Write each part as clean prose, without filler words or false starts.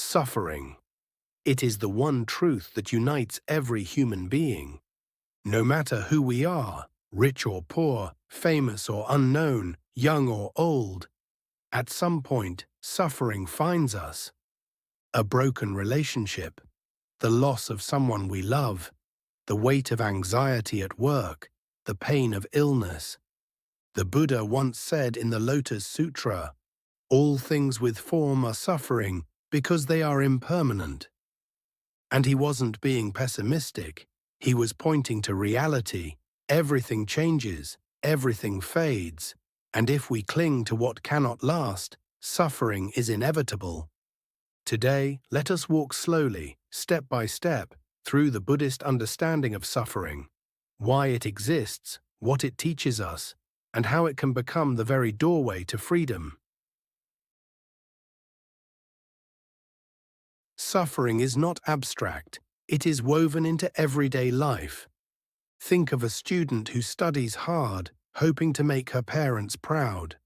Suffering. It is the one truth that unites every human being. No matter who we are, rich or poor, famous or unknown, young or old, at some point, suffering finds us. A broken relationship, the loss of someone we love, the weight of anxiety at work, the pain of illness. The Buddha once said in the Lotus Sutra, "All things with form are suffering because they are impermanent." And he wasn't being pessimistic. He was pointing to reality. Everything changes, everything fades, and if we cling to what cannot last, suffering is inevitable. Today, let us walk slowly, step by step, through the Buddhist understanding of suffering, why it exists, what it teaches us, and how it can become the very doorway to freedom. Suffering is not abstract, it is woven into everyday life. Think of a student who studies hard, hoping to make her parents proud.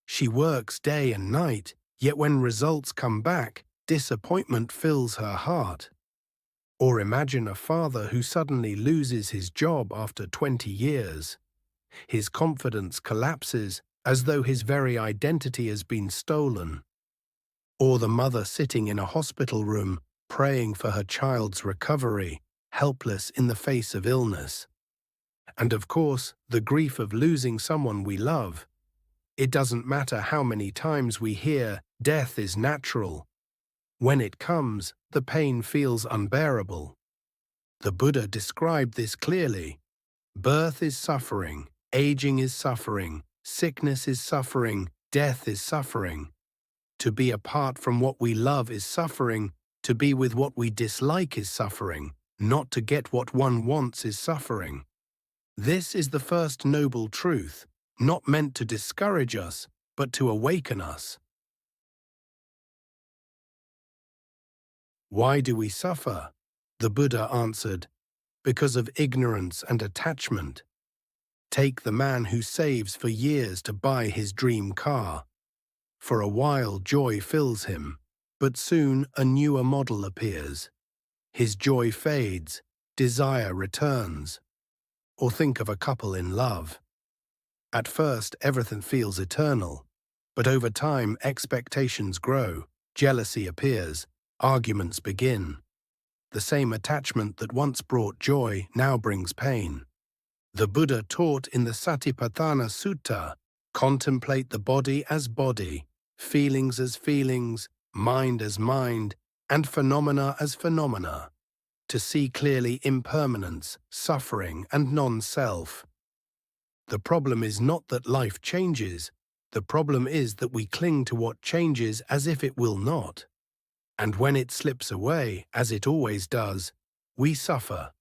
She works day and night, yet when results come back, disappointment fills her heart. Or imagine a father who suddenly loses his job after 20 years. His confidence collapses as though his very identity has been stolen. Or the mother sitting in a hospital room, praying for her child's recovery, helpless in the face of illness. And of course, the grief of losing someone we love. It doesn't matter how many times we hear, "Death is natural." When it comes, the pain feels unbearable. The Buddha described this clearly. Birth is suffering, aging is suffering, sickness is suffering, death is suffering. To be apart from what we love is suffering, to be with what we dislike is suffering, not to get what one wants is suffering. This is the first noble truth, not meant to discourage us, but to awaken us. Why do we suffer? The Buddha answered, because of ignorance and attachment. Take the man who saves for years to buy his dream car. For a while joy fills him, but soon a newer model appears. His joy fades, desire returns. Or think of a couple in love. At first everything feels eternal, but over time expectations grow, jealousy appears, arguments begin. The same attachment that once brought joy now brings pain. The Buddha taught in the Satipatthana Sutta, contemplate the body as body, feelings as feelings, mind as mind, and phenomena as phenomena, to see clearly impermanence, suffering, and non-self. The problem is not that life changes, the problem is that we cling to what changes as if it will not. And when it slips away, as it always does, we suffer.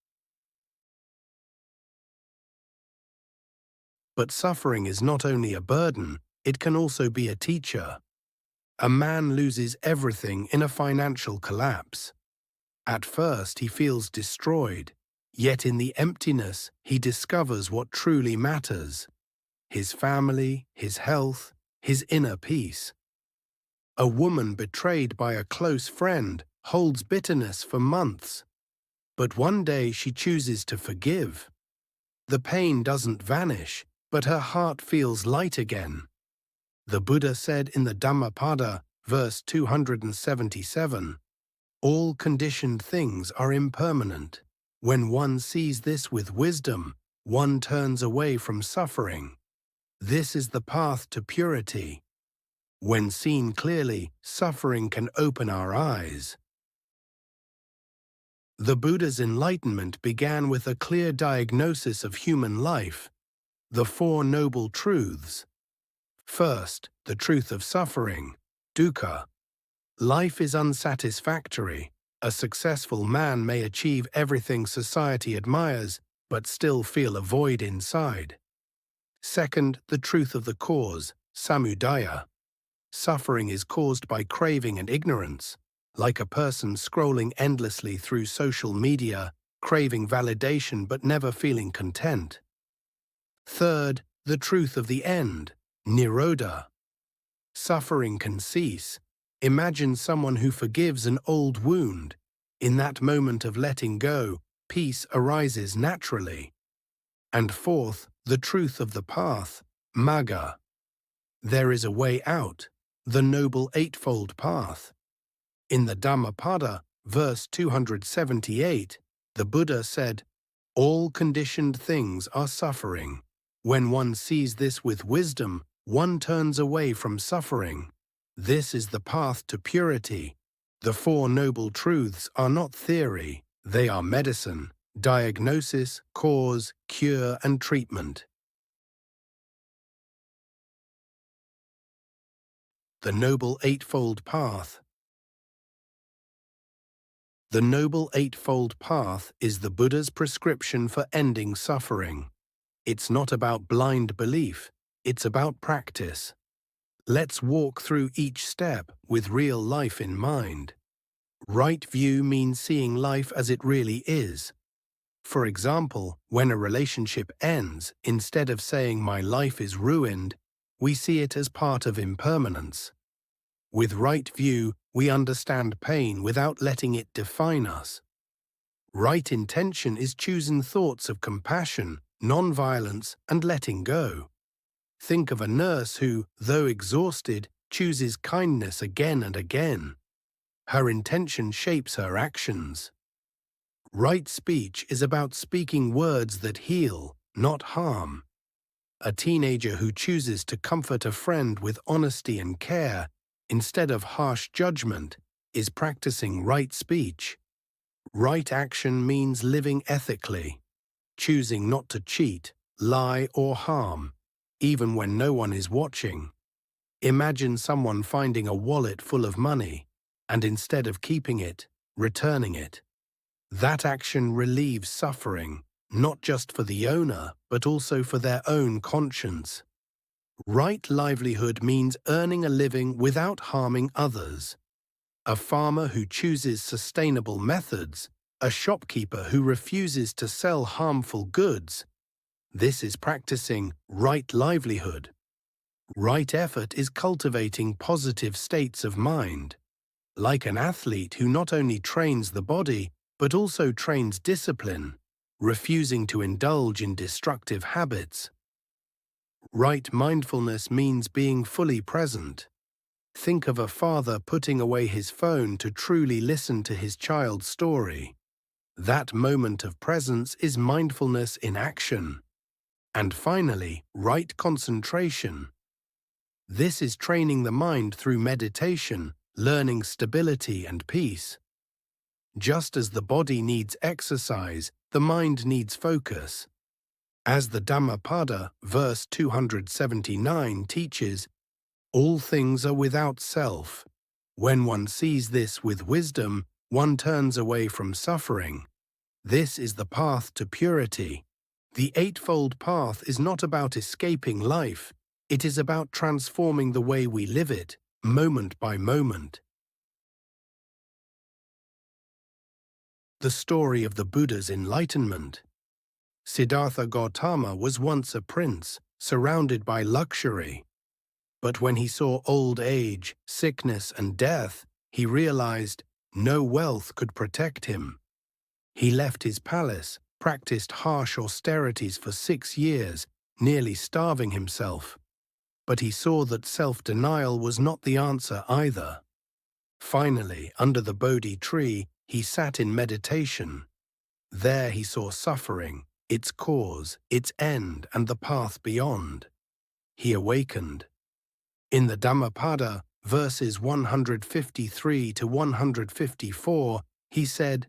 But suffering is not only a burden, it can also be a teacher. A man loses everything in a financial collapse. At first he feels destroyed, yet in the emptiness he discovers what truly matters: his family, his health, his inner peace. A woman betrayed by a close friend holds bitterness for months, but one day she chooses to forgive. The pain doesn't vanish, but her heart feels light again. The Buddha said in the Dhammapada, verse 277, all conditioned things are impermanent. When one sees this with wisdom, one turns away from suffering. This is the path to purity. When seen clearly, suffering can open our eyes. The Buddha's enlightenment began with a clear diagnosis of human life, the Four Noble Truths. First, the truth of suffering, dukkha. Life is unsatisfactory. A successful man may achieve everything society admires, but still feel a void inside. Second, the truth of the cause, samudaya. Suffering is caused by craving and ignorance, like a person scrolling endlessly through social media, craving validation but never feeling content. Third, the truth of the end, nirodha. Suffering can cease, Imagine someone who forgives an old wound. In that moment of letting go, peace arises naturally. And fourth, the truth of the path, Magga. There is a way out, the Noble Eightfold Path. In the Dhammapada, verse 278, the Buddha said, "All conditioned things are suffering. When one sees this with wisdom, one turns away from suffering. This is the path to purity. The Four Noble Truths are not theory, they are medicine, diagnosis, cause, cure, and treatment." The Noble Eightfold Path. The Noble Eightfold Path is the Buddha's prescription for ending suffering. It's not about blind belief, it's about practice. Let's walk through each step with real life in mind. Right view means seeing life as it really is. For example, when a relationship ends, instead of saying my life is ruined, we see it as part of impermanence. With right view, we understand pain without letting it define us. Right intention is choosing thoughts of compassion, non-violence, and letting go. Think of a nurse who, though exhausted, chooses kindness again and again. Her intention shapes her actions. Right speech is about speaking words that heal, not harm. A teenager who chooses to comfort a friend with honesty and care, instead of harsh judgment, is practicing right speech. Right action means living ethically, choosing not to cheat, lie, or harm, even when no one is watching. Imagine someone finding a wallet full of money, and instead of keeping it, returning it. That action relieves suffering, not just for the owner, but also for their own conscience. Right livelihood means earning a living without harming others. A farmer who chooses sustainable methods, a shopkeeper who refuses to sell harmful goods. This is practicing right livelihood. Right effort is cultivating positive states of mind. Like an athlete who not only trains the body, but also trains discipline, refusing to indulge in destructive habits. Right mindfulness means being fully present. Think of a father putting away his phone to truly listen to his child's story. That moment of presence is mindfulness in action. And finally, right concentration. This is training the mind through meditation, learning stability and peace. Just as the body needs exercise, the mind needs focus. As the Dhammapada, verse 279 teaches, all things are without self. When one sees this with wisdom, one turns away from suffering. This is the path to purity. The Eightfold Path is not about escaping life. It is about transforming the way we live it, moment by moment. The story of the Buddha's enlightenment. Siddhartha Gautama was once a prince, surrounded by luxury. But when he saw old age, sickness, and death, he realized no wealth could protect him. He left his palace, practiced harsh austerities for 6 years, nearly starving himself. But he saw that self-denial was not the answer either. Finally, under the Bodhi tree, he sat in meditation. There he saw suffering, its cause, its end, and the path beyond. He awakened. In the Dhammapada, verses 153 to 154, he said,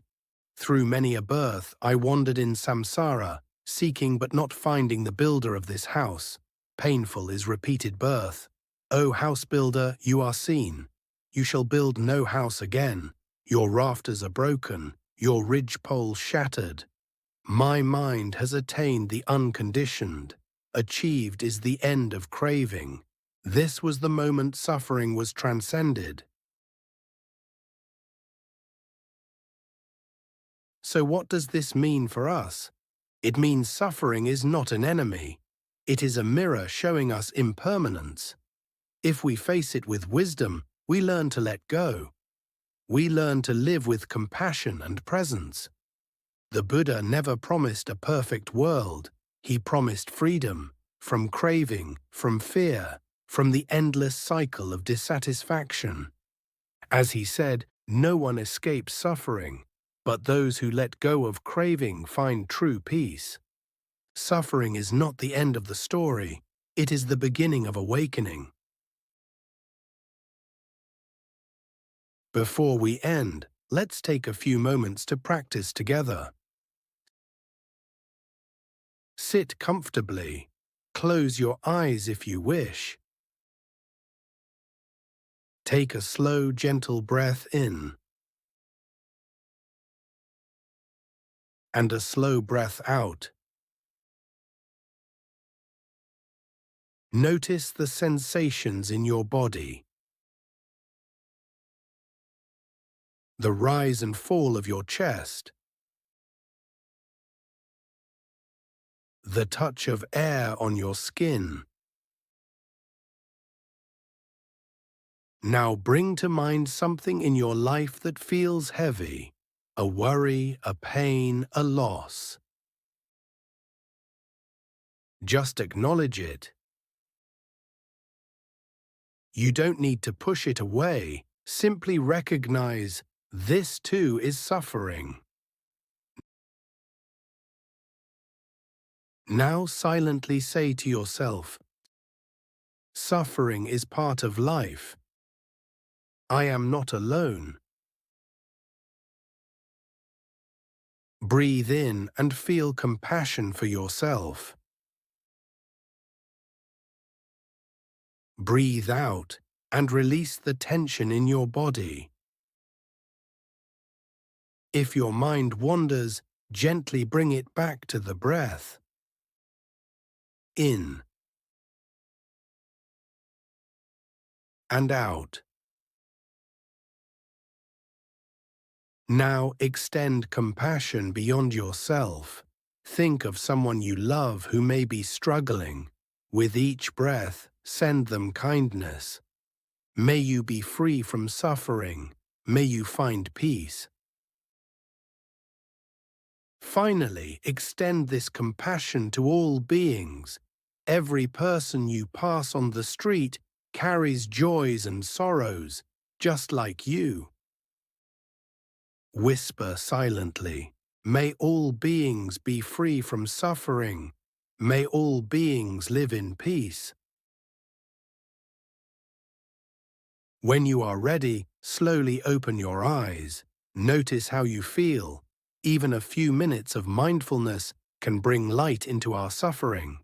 "Through many a birth I wandered in samsara, seeking but not finding the builder of this house. Painful is repeated birth. O house builder, you are seen. You shall build no house again. Your rafters are broken, your ridgepole shattered. My mind has attained the unconditioned. Achieved is the end of craving. This was the moment suffering was transcended." So what does this mean for us? It means suffering is not an enemy. It is a mirror showing us impermanence. If we face it with wisdom, We learn to let go. We learn to live with compassion and presence. The Buddha never promised a perfect world. He promised freedom from craving, from fear, from the endless cycle of dissatisfaction. As he said, no one escapes suffering, but those who let go of craving find true peace. Suffering is not the end of the story, it is the beginning of awakening. Before we end, let's take a few moments to practice together. Sit comfortably. Close your eyes if you wish. Take a slow, gentle breath in and a slow breath out. Notice the sensations in your body, the rise and fall of your chest, the touch of air on your skin. Now bring to mind something in your life that feels heavy, a worry, a pain, a loss. Just acknowledge it. You don't need to push it away, simply recognize this too is suffering. Now silently say to yourself, suffering is part of life. I am not alone. Breathe in and feel compassion for yourself. Breathe out and release the tension in your body. If your mind wanders, gently bring it back to the breath. In and out. Now extend compassion beyond yourself. Think of someone you love who may be struggling. With each breath, send them kindness. May you be free from suffering. May you find peace. Finally, extend this compassion to all beings. Every person you pass on the street carries joys and sorrows, just like you. Whisper silently, may all beings be free from suffering. May all beings live in peace. When you are ready, slowly open your eyes. Notice how you feel. Even a few minutes of mindfulness can bring light into our suffering.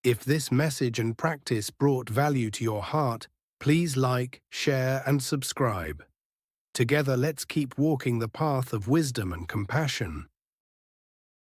If this message and practice brought value to your heart, please like, share, and subscribe. Together, let's keep walking the path of wisdom and compassion.